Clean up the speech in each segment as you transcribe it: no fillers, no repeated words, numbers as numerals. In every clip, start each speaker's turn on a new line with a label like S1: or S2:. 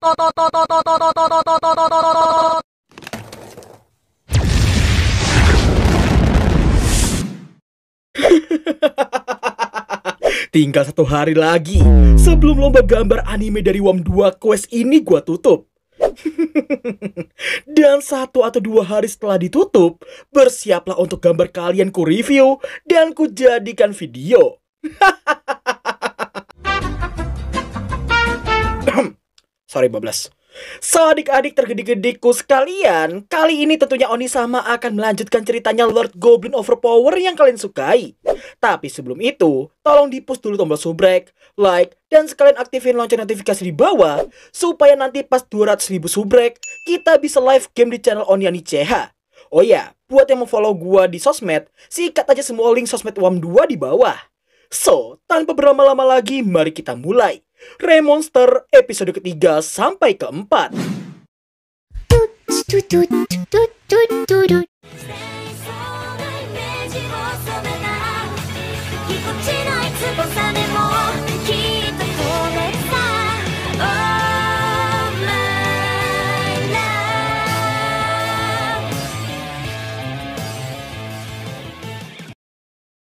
S1: Tinggal 1 hari lagi sebelum lomba gambar anime dari WAM2 Quest ini gua tutup. Dan 1 atau 2 hari setelah ditutup, bersiaplah untuk gambar kalian ku review dan ku jadikan video. Sorry bablas. So adik-adik tergedik-gedikku sekalian, kali ini tentunya Onisama akan melanjutkan ceritanya Lord Goblin Overpower yang kalian sukai. Tapi sebelum itu, tolong di-push dulu tombol subrek, like, dan sekalian aktifin lonceng notifikasi di bawah, supaya nanti pas 200.000 subrek, kita bisa live game di channel Oniani CH. Oh ya, buat yang mau follow gua di sosmed, sikat aja semua link sosmed WAM2 di bawah. So, tanpa berlama-lama lagi, mari kita mulai Remonster episode ketiga sampai keempat.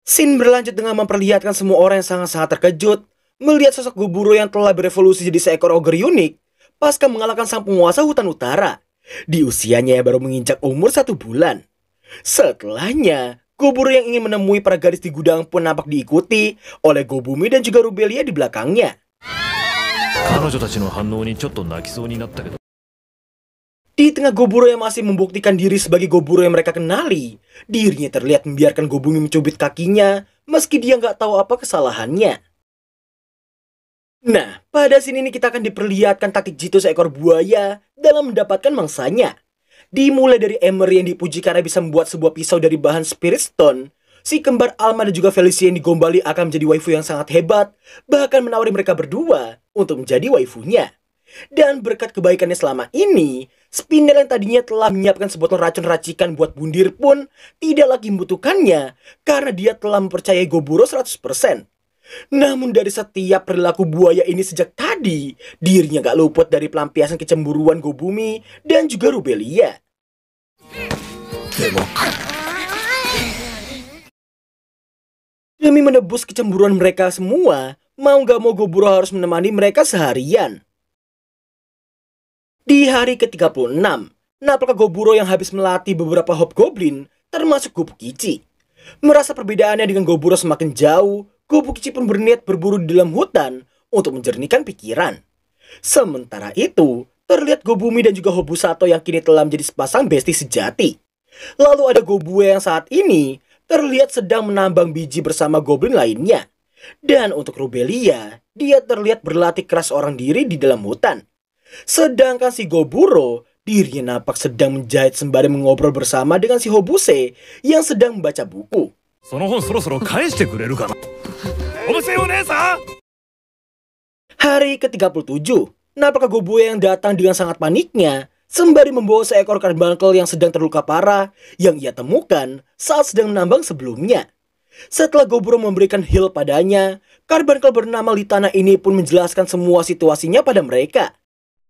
S1: Scene berlanjut dengan memperlihatkan semua orang yang sangat-sangat terkejut melihat sosok Goburo yang telah berevolusi jadi seekor ogre unik pasca mengalahkan sang penguasa hutan utara di usianya yang baru menginjak umur 1 bulan. Setelahnya, Goburo yang ingin menemui para gadis di gudang pun nampak diikuti oleh Gobumi dan juga Rubelia di belakangnya. Di tengah Goburo yang masih membuktikan diri sebagai Goburo yang mereka kenali, dirinya terlihat membiarkan Gobumi mencubit kakinya meski dia nggak tahu apa kesalahannya. Nah, pada sini ini kita akan diperlihatkan taktik jitu seekor buaya dalam mendapatkan mangsanya. Dimulai dari Emery yang dipuji karena bisa membuat sebuah pisau dari bahan Spirit Stone, si kembar Alma dan juga Felicia yang digombali akan menjadi waifu yang sangat hebat, bahkan menawari mereka berdua untuk menjadi waifunya. Dan berkat kebaikannya selama ini, Spinel yang tadinya telah menyiapkan sebotol racun racikan buat bundir pun tidak lagi membutuhkannya karena dia telah mempercayai Goburo 100%. Namun dari setiap perilaku buaya ini sejak tadi, dirinya gak luput dari pelampiasan kecemburuan Gobumi dan juga Rubelia. Demi menebus kecemburuan mereka semua, mau gak mau Goburo harus menemani mereka seharian. Di hari ke-36, napakah Goburo yang habis melatih beberapa hobgoblin, termasuk Gobukichi. Merasa perbedaannya dengan Goburo semakin jauh, Gobukichi pun berniat berburu di dalam hutan untuk menjernihkan pikiran. Sementara itu, terlihat Gobumi dan juga Hobusato yang kini telah menjadi sepasang besti sejati. Lalu ada Gobue yang saat ini terlihat sedang menambang biji bersama goblin lainnya. Dan untuk Rubelia, dia terlihat berlatih keras seorang diri di dalam hutan. Sedangkan si Goburo, dirinya nampak sedang menjahit sembari mengobrol bersama dengan si Hobuse yang sedang membaca buku. Hari ke-37, napakah Gobue yang datang dengan sangat paniknya sembari membawa seekor karbunkel yang sedang terluka parah yang ia temukan saat sedang menambang sebelumnya. Setelah Goburo memberikan heal padanya, karbunkel bernama Litana ini pun menjelaskan semua situasinya pada mereka.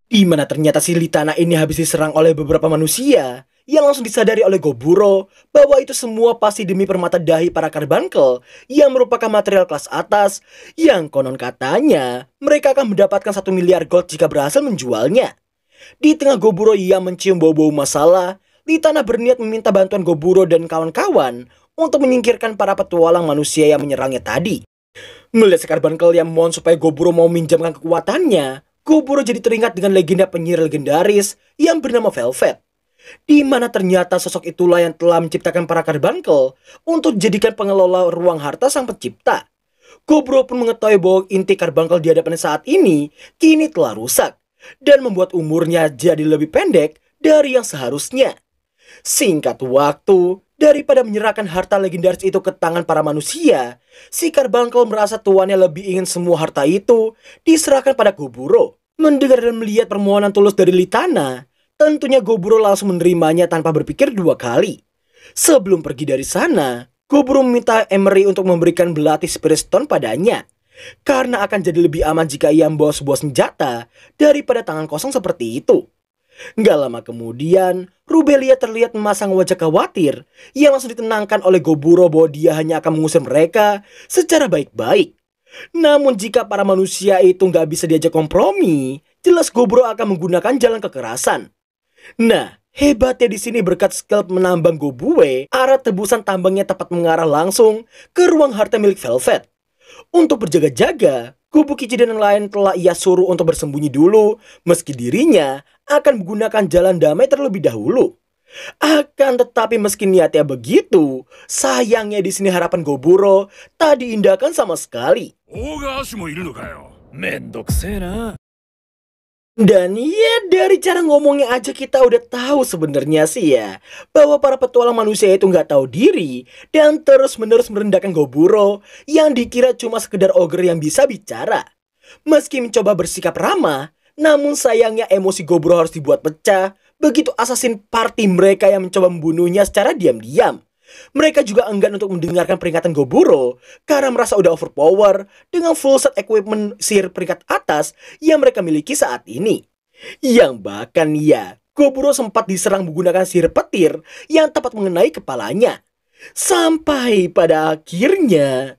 S1: Di mana ternyata si Litana ini habis diserang oleh beberapa manusia yang langsung disadari oleh Goburo bahwa itu semua pasti demi permata dahi para karbunkel yang merupakan material kelas atas yang konon katanya mereka akan mendapatkan 1 miliar gold jika berhasil menjualnya. Di tengah Goburo yang mencium bau-bau masalah, Litana berniat meminta bantuan Goburo dan kawan-kawan untuk menyingkirkan para petualang manusia yang menyerangnya tadi. Melihat si karbunkel yang mohon supaya Goburo mau minjamkan kekuatannya, Goburo jadi teringat dengan legenda penyihir legendaris yang bernama Velvet. Di mana ternyata sosok itulah yang telah menciptakan para karbunkel untuk dijadikan pengelola ruang harta sang pencipta. Goburo pun mengetahui bahwa inti karbunkel di hadapannya saat ini kini telah rusak dan membuat umurnya jadi lebih pendek dari yang seharusnya. Singkat waktu, daripada menyerahkan harta legendaris itu ke tangan para manusia, si karbunkel merasa tuannya lebih ingin semua harta itu diserahkan pada Goburo. Mendengar dan melihat permohonan tulus dari Litana, tentunya Goburo langsung menerimanya tanpa berpikir 2 kali. Sebelum pergi dari sana, Goburo meminta Emery untuk memberikan belati Spirit Stone padanya. Karena akan jadi lebih aman jika ia membawa sebuah senjata daripada tangan kosong seperti itu. Nggak lama kemudian, Rubelia terlihat memasang wajah khawatir yang langsung ditenangkan oleh Goburo bahwa dia hanya akan mengusir mereka secara baik-baik. Namun jika para manusia itu nggak bisa diajak kompromi, jelas Goburo akan menggunakan jalan kekerasan. Nah, hebatnya di sini berkat skill menambang Gobue, arah tebusan tambangnya tepat mengarah langsung ke ruang harta milik Velvet. Untuk berjaga-jaga, Kobukichi dan yang lain telah ia suruh untuk bersembunyi dulu, meski dirinya akan menggunakan jalan damai terlebih dahulu. Akan tetapi meski niatnya begitu, sayangnya di sini harapan Goburo tak diindahkan sama sekali. Dan ya dari cara ngomongnya aja kita udah tahu sebenarnya sih ya bahwa para petualang manusia itu nggak tahu diri dan terus-menerus merendahkan Goburo yang dikira cuma sekedar ogre yang bisa bicara. Meski mencoba bersikap ramah, namun sayangnya emosi Goburo harus dibuat pecah begitu assassin party mereka yang mencoba membunuhnya secara diam-diam. Mereka juga enggan untuk mendengarkan peringatan Goburo karena merasa udah overpower dengan full set equipment sihir peringkat atas yang mereka miliki saat ini. Yang bahkan ya, Goburo sempat diserang menggunakan sihir petir yang tepat mengenai kepalanya. Sampai pada akhirnya...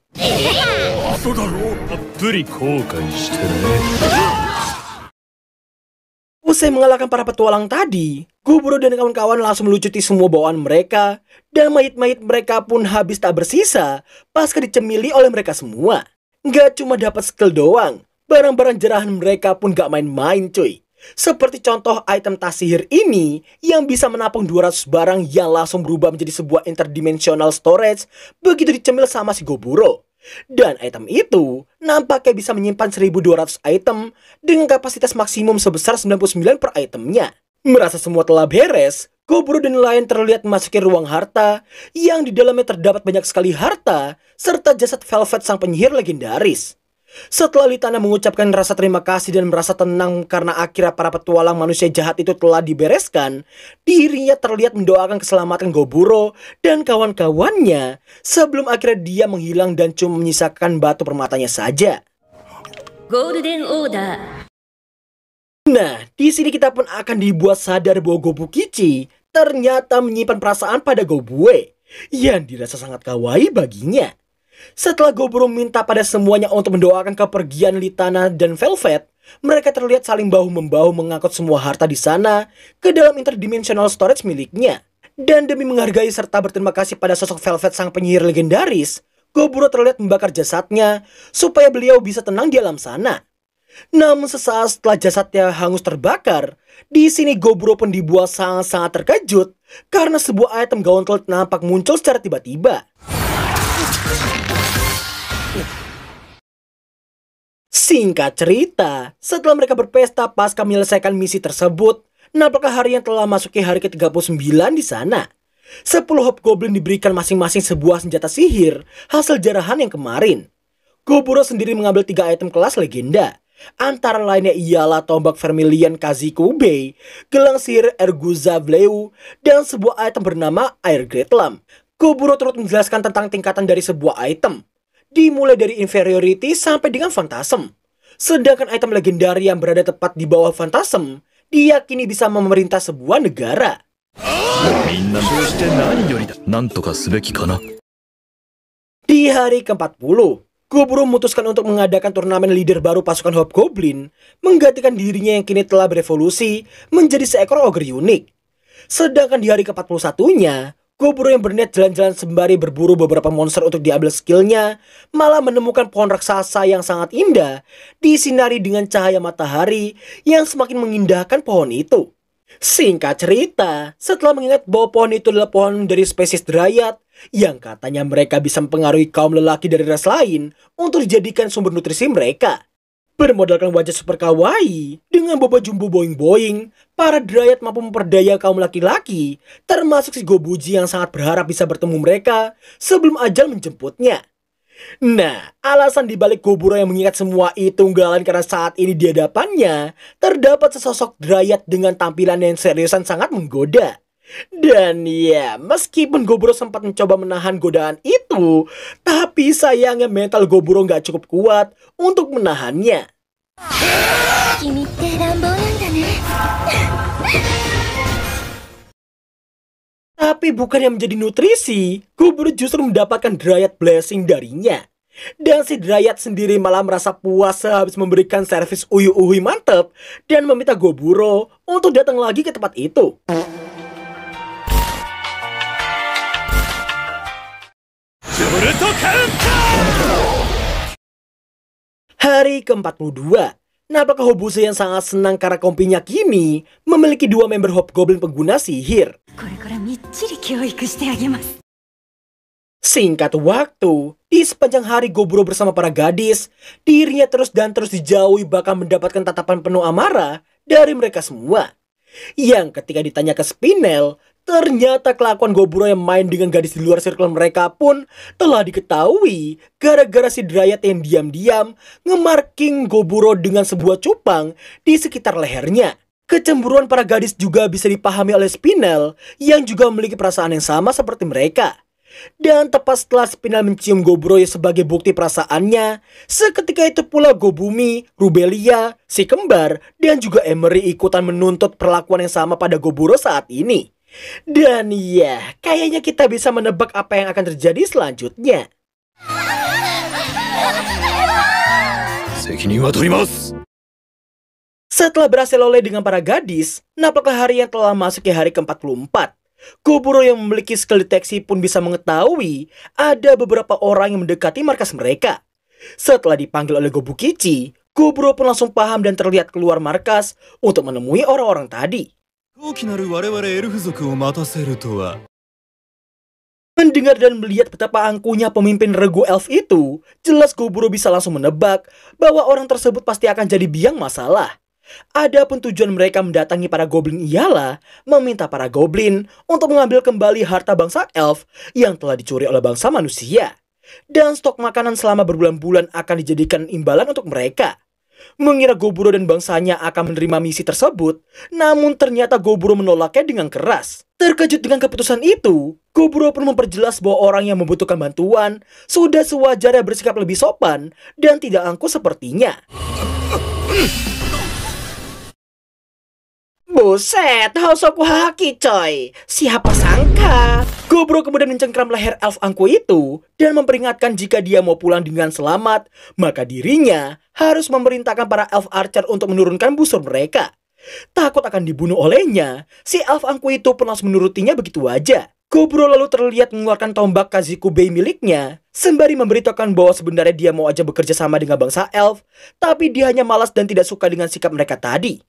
S1: Usai mengalahkan para petualang tadi, Goburo dan kawan-kawan langsung melucuti semua bawaan mereka, dan mayit-mayit mereka pun habis tak bersisa pasca dicemili oleh mereka semua. Gak cuma dapat skill doang, barang-barang jerahan mereka pun gak main-main cuy. Seperti contoh item tas sihir ini yang bisa menampung 200 barang yang langsung berubah menjadi sebuah interdimensional storage begitu dicemil sama si Goburo. Dan item itu nampaknya bisa menyimpan 1200 item dengan kapasitas maksimum sebesar 99 per itemnya. Merasa semua telah beres, Goburo dan lain terlihat memasuki ruang harta yang di dalamnya terdapat banyak sekali harta serta jasad Velvet sang penyihir legendaris. Setelah Litana mengucapkan rasa terima kasih dan merasa tenang karena akhirnya para petualang manusia jahat itu telah dibereskan, dirinya terlihat mendoakan keselamatan Goburo dan kawan-kawannya sebelum akhirnya dia menghilang dan cuma menyisakan batu permatanya saja.
S2: Golden Order.
S1: Nah, di sini kita pun akan dibuat sadar bahwa Kobukichi ternyata menyimpan perasaan pada Gobue yang dirasa sangat kawaii baginya. Setelah Goburo minta pada semuanya untuk mendoakan kepergian Litana dan Velvet, mereka terlihat saling bahu-membahu mengangkut semua harta di sana ke dalam interdimensional storage miliknya. Dan demi menghargai serta berterima kasih pada sosok Velvet sang penyihir legendaris, Goburo terlihat membakar jasadnya supaya beliau bisa tenang di alam sana. Namun sesaat setelah jasadnya hangus terbakar, di sini Goburo pun dibuat sangat-sangat terkejut karena sebuah item gauntlet nampak muncul secara tiba-tiba. Singkat cerita, setelah mereka berpesta pasca menyelesaikan misi tersebut, nampaknya hari yang telah masuki hari ke-39 di sana. 10 hobgoblin diberikan masing-masing sebuah senjata sihir hasil jarahan yang kemarin. Goburo sendiri mengambil 3 item kelas legenda. Antara lainnya ialah tombak Vermilion Kazikubei, gelang sihir Erguza Vleu, dan sebuah item bernama Air Great Lamp. Goburo turut menjelaskan tentang tingkatan dari sebuah item, dimulai dari inferiority sampai dengan phantasm. Sedangkan item legendari yang berada tepat di bawah phantasm diyakini bisa memerintah sebuah negara. Di hari ke-40, Goburo memutuskan untuk mengadakan turnamen leader baru pasukan Hobgoblin, menggantikan dirinya yang kini telah berevolusi menjadi seekor ogre unik. Sedangkan di hari ke-41-nya, Goburo yang berniat jalan-jalan sembari berburu beberapa monster untuk diambil skillnya, malah menemukan pohon raksasa yang sangat indah, disinari dengan cahaya matahari yang semakin mengindahkan pohon itu. Singkat cerita, setelah mengingat bahwa pohon itu adalah pohon dari spesies Dryad, yang katanya mereka bisa mempengaruhi kaum lelaki dari ras lain untuk dijadikan sumber nutrisi mereka. Bermodalkan wajah super kawaii, dengan boba jumbo boing-boing, para Dryad mampu memperdaya kaum laki-laki, termasuk si Gobuji yang sangat berharap bisa bertemu mereka sebelum ajal menjemputnya. Nah, alasan dibalik Goburo yang mengingat semua itu nggak lain karena saat ini di hadapannya terdapat sesosok Dryad dengan tampilan yang seriusan sangat menggoda. Dan ya, meskipun Goburo sempat mencoba menahan godaan itu, tapi sayangnya mental Goburo nggak cukup kuat untuk menahannya.
S2: 君って乱暴なんだね。
S1: Tapi bukan yang menjadi nutrisi, Goburo justru mendapatkan Dryad Blessing darinya. Dan si Dryad sendiri malah merasa puas sehabis memberikan servis uyu-uyu mantep dan meminta Goburo untuk datang lagi ke tempat itu. Hari ke-42, Napaka Hobuse yang sangat senang karena kompinya kini memiliki 2 member Hobgoblin pengguna sihir.
S2: これからみっちり教育してあげます。
S1: Singkat waktu, di sepanjang hari Goburo bersama para gadis, dirinya terus dan terus dijauhi bahkan mendapatkan tatapan penuh amarah dari mereka semua. Yang ketika ditanya ke Spinel, ternyata kelakuan Goburo yang main dengan gadis di luar circle mereka pun telah diketahui gara-gara si Dryad yang diam-diam ngemarking Goburo dengan sebuah cupang di sekitar lehernya. Kecemburuan para gadis juga bisa dipahami oleh Spinel yang juga memiliki perasaan yang sama seperti mereka. Dan tepat setelah Spinel mencium Goburo sebagai bukti perasaannya, seketika itu pula Gobumi, Rubelia, si kembar, dan juga Emery ikutan menuntut perlakuan yang sama pada Goburo saat ini. Dan ya, kayaknya kita bisa menebak apa yang akan terjadi selanjutnya. Setelah berhasil oleh dengan para gadis, napakah hari yang telah masuk ke hari ke-44. Goburo yang memiliki skill deteksi pun bisa mengetahui ada beberapa orang yang mendekati markas mereka. Setelah dipanggil oleh Gobukichi, Goburo pun langsung paham dan terlihat keluar markas untuk menemui orang-orang tadi. Mendengar dan melihat betapa angkuhnya pemimpin regu elf itu, jelas Goburo bisa langsung menebak bahwa orang tersebut pasti akan jadi biang masalah. Adapun tujuan mereka mendatangi para goblin ialah meminta para goblin untuk mengambil kembali harta bangsa elf yang telah dicuri oleh bangsa manusia. Dan stok makanan selama berbulan-bulan akan dijadikan imbalan untuk mereka. Mengira Goburo dan bangsanya akan menerima misi tersebut, namun ternyata Goburo menolaknya dengan keras. Terkejut dengan keputusan itu, Goburo pun memperjelas bahwa orang yang membutuhkan bantuan sudah sewajarnya bersikap lebih sopan dan tidak angkuh sepertinya. Buset, Hosoku Haki coy. Siapa sangka? Goburo kemudian mencengkram leher elf angku itu dan memperingatkan jika dia mau pulang dengan selamat, maka dirinya harus memerintahkan para elf archer untuk menurunkan busur mereka. Takut akan dibunuh olehnya, si elf angku itu pun langsung menurutinya begitu aja. Goburo lalu terlihat mengeluarkan tombak Kazikubei miliknya, sembari memberitahukan bahwa sebenarnya dia mau aja bekerja sama dengan bangsa elf, tapi dia hanya malas dan tidak suka dengan sikap mereka tadi.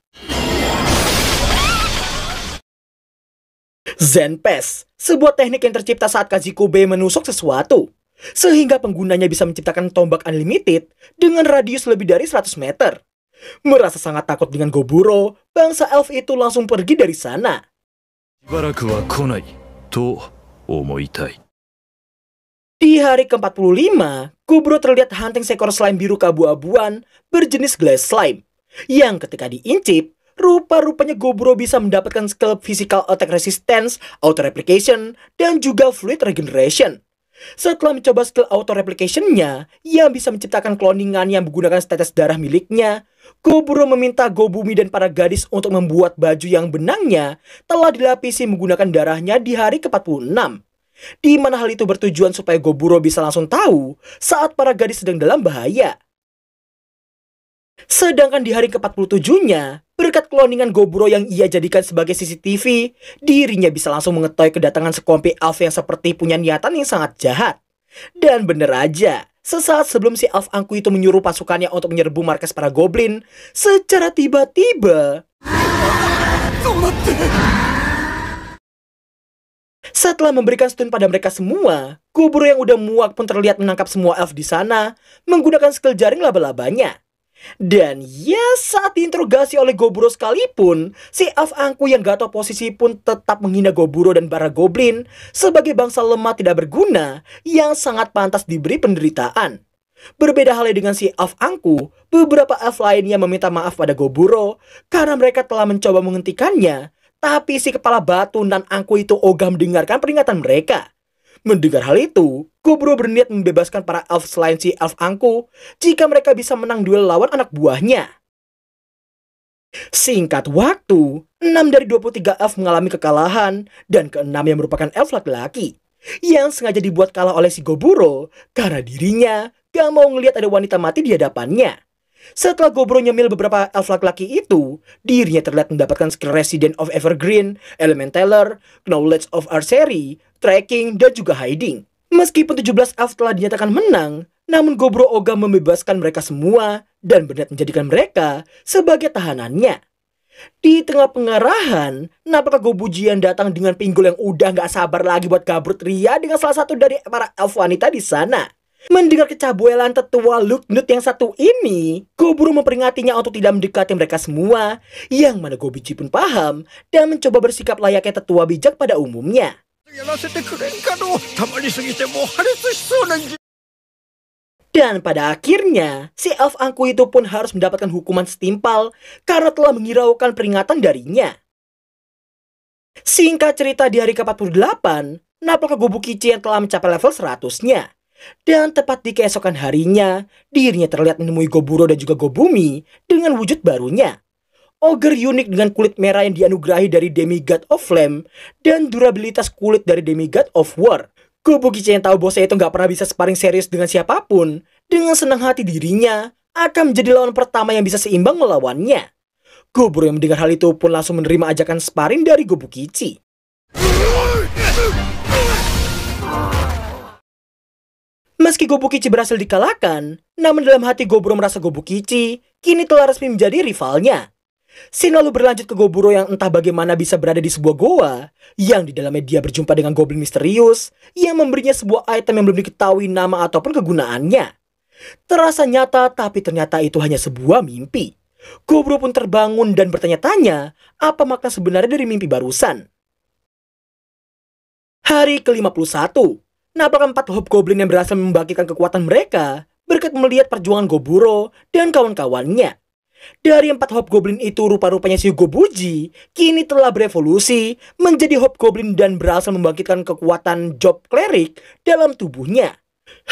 S1: Zenpass, sebuah teknik yang tercipta saat Kazikubei menusuk sesuatu, sehingga penggunanya bisa menciptakan tombak unlimited dengan radius lebih dari 100 meter. Merasa sangat takut dengan Goburo, bangsa elf itu langsung pergi dari sana. Di hari ke-45, Goburo terlihat hunting seekor slime biru keabu-abuan berjenis glass slime, yang ketika diincip, rupa-rupanya Goburo bisa mendapatkan skill physical attack resistance, auto replication, dan juga fluid regeneration. Setelah mencoba skill auto replication-nya, yang bisa menciptakan cloningan yang menggunakan tetes darah miliknya, Goburo meminta Gobumi dan para gadis untuk membuat baju yang benangnya telah dilapisi menggunakan darahnya di hari ke-46. Di mana hal itu bertujuan supaya Goburo bisa langsung tahu saat para gadis sedang dalam bahaya. Sedangkan di hari ke-47-nya, berkat cloningan Goburo yang ia jadikan sebagai CCTV, dirinya bisa langsung mengetahui kedatangan sekelompok elf yang seperti punya niatan yang sangat jahat. Dan bener aja, sesaat sebelum si elf angku itu menyuruh pasukannya untuk menyerbu markas para goblin, secara tiba-tiba setelah memberikan stun pada mereka semua, Goburo yang udah muak pun terlihat menangkap semua elf di sana menggunakan skill jaring laba-labanya. Dan ya, saat diinterogasi oleh Goburo sekalipun, si elf angku yang gak tahu posisi pun tetap menghina Goburo dan para goblin sebagai bangsa lemah tidak berguna yang sangat pantas diberi penderitaan. Berbeda halnya dengan si elf angku, beberapa elf lainnya meminta maaf pada Goburo karena mereka telah mencoba menghentikannya, Tapi si kepala batu Nan Angku itu ogah mendengarkan peringatan mereka. Mendengar hal itu, Goburo berniat membebaskan para elf selain si elf Angku jika mereka bisa menang duel lawan anak buahnya. Singkat waktu, 6 dari 23 elf mengalami kekalahan dan keenam yang merupakan elf laki-laki yang sengaja dibuat kalah oleh si Goburo karena dirinya gak mau ngelihat ada wanita mati di hadapannya. Setelah Goburo nyemil beberapa elf laki-laki itu, dirinya terlihat mendapatkan skill Resident of Evergreen, Elementaler, Knowledge of Archery, Tracking, dan juga Hiding. Meskipun 17 elf telah dinyatakan menang, namun Goburo ogah membebaskan mereka semua dan berniat menjadikan mereka sebagai tahanannya. Di tengah pengarahan, nampaknya Gobujian datang dengan pinggul yang udah gak sabar lagi buat kabur ria dengan salah satu dari para elf wanita di sana. Mendengar kecabuelan tetua Luknut yang satu ini, Goburo memperingatinya untuk tidak mendekati mereka semua, yang mana Gobuji pun paham dan mencoba bersikap layaknya tetua bijak pada umumnya. Dan pada akhirnya, si elf Angku itu pun harus mendapatkan hukuman setimpal karena telah menghiraukan peringatan darinya. Singkat cerita, di hari ke-48, nampaknya Gobukichi yang telah mencapai level 100-nya. Dan tepat di keesokan harinya, dirinya terlihat menemui Goburo dan juga Gobumi dengan wujud barunya. Ogre unik dengan kulit merah yang dianugerahi dari Demigod of Flame dan durabilitas kulit dari Demigod of War. Gobukichi yang tahu bosnya itu gak pernah bisa sparring serius dengan siapapun, dengan senang hati dirinya akan menjadi lawan pertama yang bisa seimbang melawannya. Goburo yang mendengar hal itu pun langsung menerima ajakan sparring dari Gobukichi. Meski Gobukichi berhasil dikalahkan, namun dalam hati Goburo merasa Gobukichi kini telah resmi menjadi rivalnya. Scene lalu berlanjut ke Goburo yang entah bagaimana bisa berada di sebuah goa, yang di dalamnya dia berjumpa dengan goblin misterius yang memberinya sebuah item yang belum diketahui nama ataupun kegunaannya. Terasa nyata, tapi ternyata itu hanya sebuah mimpi. Goburo pun terbangun dan bertanya-tanya apa makna sebenarnya dari mimpi barusan. Hari ke-51, nampaknya 4 hobgoblin yang berhasil membangkitkan kekuatan mereka berkat melihat perjuangan Goburo dan kawan-kawannya. Dari 4 hobgoblin itu, rupa-rupanya si Gobuji kini telah berevolusi menjadi hobgoblin dan berhasil membangkitkan kekuatan job cleric dalam tubuhnya.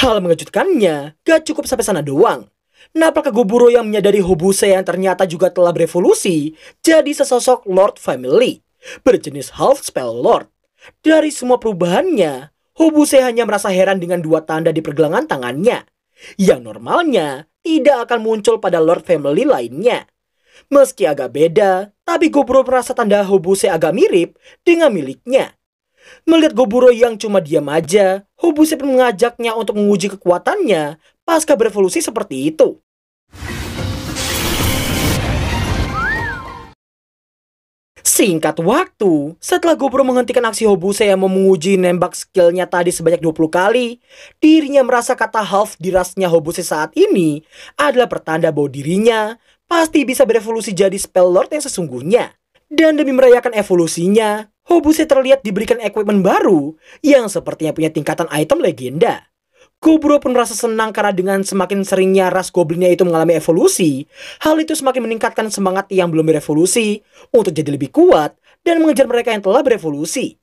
S1: Hal mengejutkannya gak cukup sampai sana doang. Nampaknya Goburo yang menyadari Hobuse yang ternyata juga telah berevolusi jadi sesosok Lord Family berjenis half spell Lord. Dari semua perubahannya, Hobuse hanya merasa heran dengan 2 tanda di pergelangan tangannya yang normalnya tidak akan muncul pada Lord Family lainnya. Meski agak beda, tapi Goburo merasa tanda Hobuse agak mirip dengan miliknya. Melihat Goburo yang cuma diam aja, Hobuse pun mengajaknya untuk menguji kekuatannya pasca berevolusi seperti itu. Singkat waktu, setelah Goburo menghentikan aksi Hobuse yang mau menguji nembak skillnya tadi sebanyak 20 kali, dirinya merasa kata half di rasnya Hobuse saat ini adalah pertanda bahwa dirinya pasti bisa berevolusi jadi spell lord yang sesungguhnya. Dan demi merayakan evolusinya, Hobuse terlihat diberikan equipment baru yang sepertinya punya tingkatan item legenda. Goburo pun merasa senang karena dengan semakin seringnya ras goblinnya itu mengalami evolusi, hal itu semakin meningkatkan semangat yang belum berevolusi untuk jadi lebih kuat dan mengejar mereka yang telah berevolusi.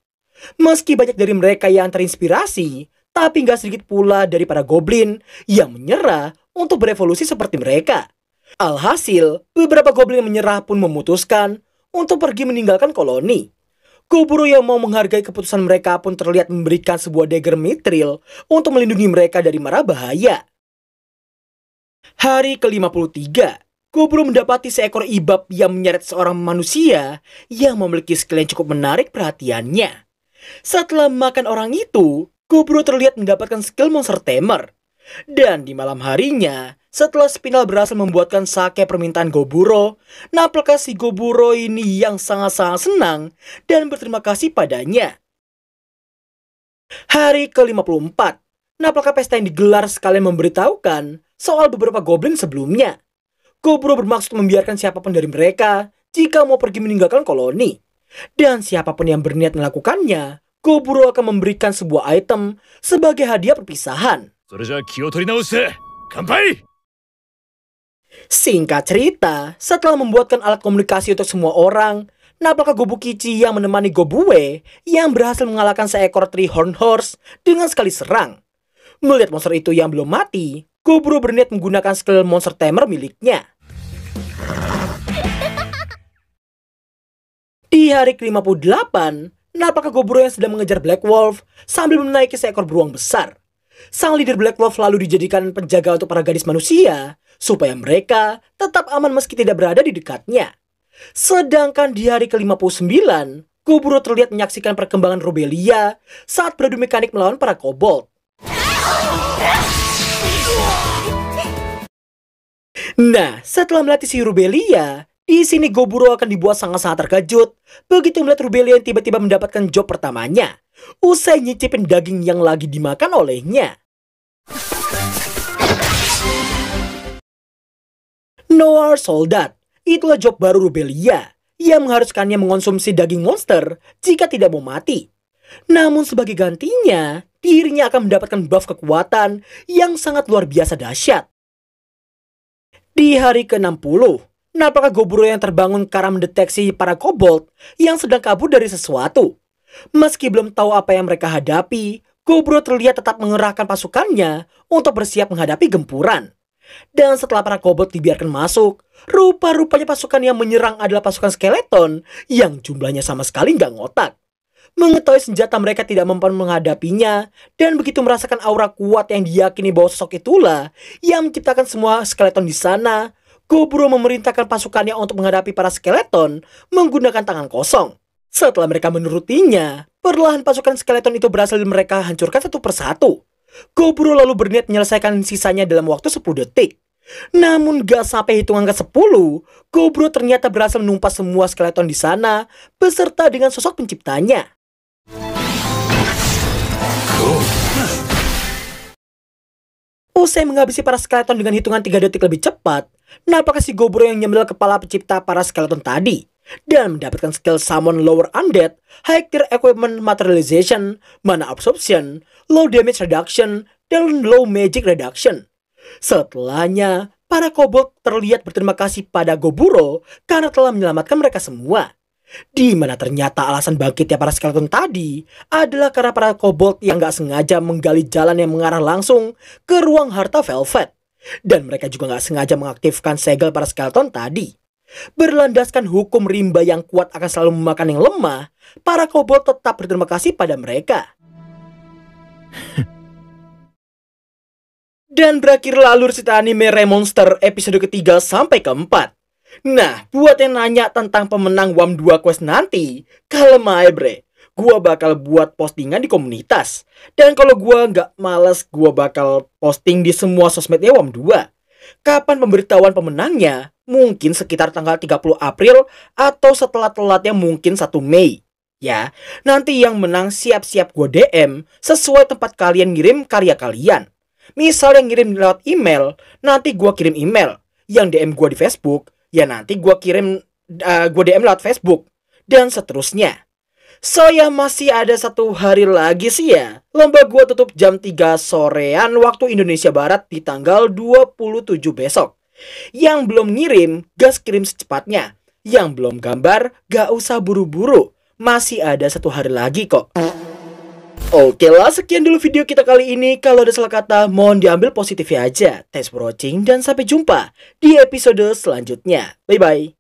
S1: Meski banyak dari mereka yang terinspirasi, tapi gak sedikit pula dari para goblin yang menyerah untuk berevolusi seperti mereka. Alhasil, beberapa goblin yang menyerah pun memutuskan untuk pergi meninggalkan koloni. Goburo yang mau menghargai keputusan mereka pun terlihat memberikan sebuah dagger mithril untuk melindungi mereka dari mara bahaya. Hari ke-53, Goburo mendapati seekor ibab yang menyeret seorang manusia yang memiliki skill yang cukup menarik perhatiannya. Setelah makan orang itu, Goburo terlihat mendapatkan skill Monster Tamer. Dan di malam harinya, setelah Spinal berhasil membuatkan sake permintaan Goburo, nampaknya si Goburo ini yang sangat-sangat senang dan berterima kasih padanya. Hari ke-54, nampaknya pesta yang digelar sekalian memberitahukan soal beberapa goblin sebelumnya. Goburo bermaksud membiarkan siapapun dari mereka jika mau pergi meninggalkan koloni. Dan siapapun yang berniat melakukannya, Goburo akan memberikan sebuah item sebagai hadiah perpisahan. Singkat cerita, setelah membuatkan alat komunikasi untuk semua orang, Napakah Gobukichi yang menemani Gobue yang berhasil mengalahkan seekor Three-Horned Horse dengan sekali serang. Melihat monster itu yang belum mati, Goburo berniat menggunakan skill monster tamer miliknya. Di hari ke-58, napakah Goburo yang sedang mengejar Black Wolf sambil menaiki seekor beruang besar. Sang leader Black Wolf lalu dijadikan penjaga untuk para gadis manusia, supaya mereka tetap aman meski tidak berada di dekatnya. Sedangkan di hari ke-59, Goburo terlihat menyaksikan perkembangan Rubelia saat beradu mekanik melawan para kobold. Nah, setelah melatih si Rubelia, di sini Goburo akan dibuat sangat-sangat terkejut begitu melihat Rubelia yang tiba-tiba mendapatkan job pertamanya, usai nyicipin daging yang lagi dimakan olehnya. Noir Soldat, itulah job baru Rubelia yang mengharuskannya mengonsumsi daging monster jika tidak mau mati. Namun sebagai gantinya, dirinya akan mendapatkan buff kekuatan yang sangat luar biasa dahsyat. Di hari ke-60, napakah Goburo yang terbangun karena mendeteksi para kobold yang sedang kabur dari sesuatu. Meski belum tahu apa yang mereka hadapi, Goburo terlihat tetap mengerahkan pasukannya untuk bersiap menghadapi gempuran. Dan setelah para kobold dibiarkan masuk, rupa-rupanya pasukan yang menyerang adalah pasukan skeleton yang jumlahnya sama sekali nggak ngotak. Mengetahui senjata mereka tidak mampu menghadapinya, dan begitu merasakan aura kuat yang diyakini bahwa sosok itulah yang menciptakan semua skeleton di sana, Goburo memerintahkan pasukannya untuk menghadapi para skeleton menggunakan tangan kosong. Setelah mereka menurutinya, perlahan pasukan skeleton itu berhasil mereka hancurkan satu persatu. Goburo lalu berniat menyelesaikan sisanya dalam waktu 10 detik. Namun gak sampai hitungan ke-10, Goburo ternyata berhasil menumpas semua skeleton di sana beserta dengan sosok penciptanya. Usai menghabisi para skeleton dengan hitungan 3 detik lebih cepat, napakah si Goburo yang nyemil kepala pencipta para skeleton tadi dan mendapatkan skill Summon Lower Undead, High Tier Equipment Materialization, Mana Absorption, Low Damage Reduction, dan Low Magic Reduction. Setelahnya, para kobold terlihat berterima kasih pada Goburo karena telah menyelamatkan mereka semua. Di mana ternyata alasan bangkitnya para skeleton tadi adalah karena para kobold yang gak sengaja menggali jalan yang mengarah langsung ke ruang harta Velvet. Dan mereka juga gak sengaja mengaktifkan segel para skeleton tadi. Berlandaskan hukum rimba yang kuat akan selalu memakan yang lemah, para kobold tetap berterima kasih pada mereka. Dan berakhirlah alur cerita anime Remonster episode ketiga sampai keempat. Nah, buat yang nanya tentang pemenang WAM 2 Quest nanti, kalem aja bre. Gua bakal buat postingan di komunitas. Dan kalau gua nggak males, gua bakal posting di semua sosmednya WAM 2. Kapan pemberitahuan pemenangnya? Mungkin sekitar tanggal 30 April atau setelah telatnya mungkin 1 Mei. Ya, nanti yang menang siap-siap gua DM sesuai tempat kalian ngirim karya kalian. Misal yang ngirim lewat email, nanti gua kirim email. Yang DM gua di Facebook, ya nanti gua DM lewat Facebook. Dan seterusnya. So ya masih ada 1 hari lagi sih ya. Lomba gua tutup jam 3 sorean waktu Indonesia Barat di tanggal 27 besok. Yang belum ngirim, gas kirim secepatnya. Yang belum gambar, gak usah buru-buru. Masih ada 1 hari lagi kok. Oke lah, sekian dulu video kita kali ini. Kalau ada salah kata, mohon diambil positifnya aja. Thanks for watching dan sampai jumpa di episode selanjutnya. Bye-bye.